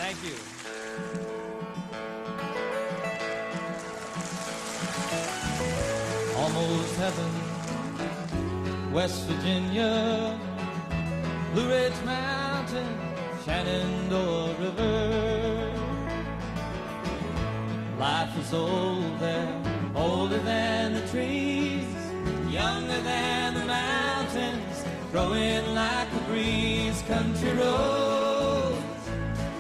Thank you. Almost heaven, West Virginia, Blue Ridge Mountain, Shenandoah River. Life is old there, older than the trees, younger than the mountains, growing like a breeze. Country roads,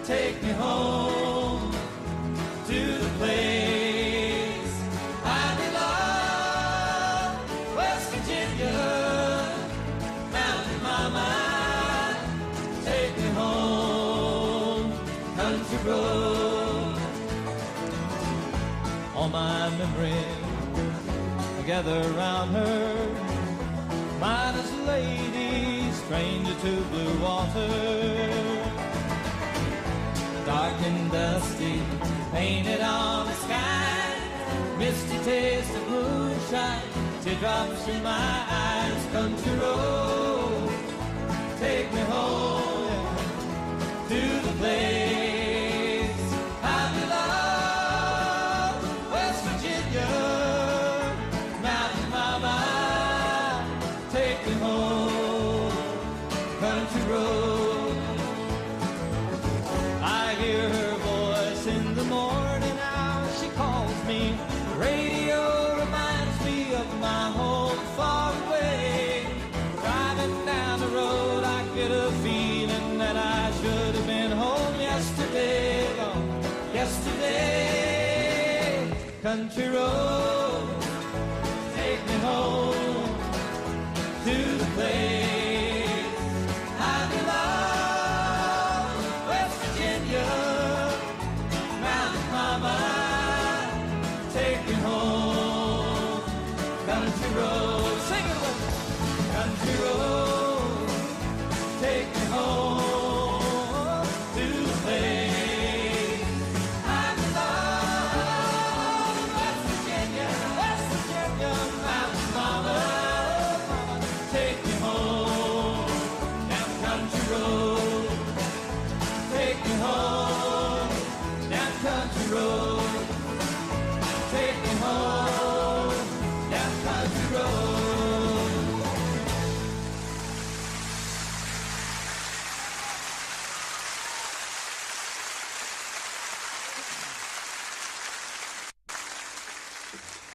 take me home to the place I belong. West Virginia, mountain mama, take me home, country road. All my memories I gather around her, miner's lady, stranger to blue water. Dark and dusty, painted on the sky, misty taste of moonshine, teardrops in my eyes. Country road, take me home to the place I belong. West Virginia, mountain mama, take me home, country road. I hear her voice in the morning hour, she calls me. Radio reminds me of my home far away. Driving down the road, I get a feeling that I should have been home yesterday, Lord, yesterday. Country road, take me home to the place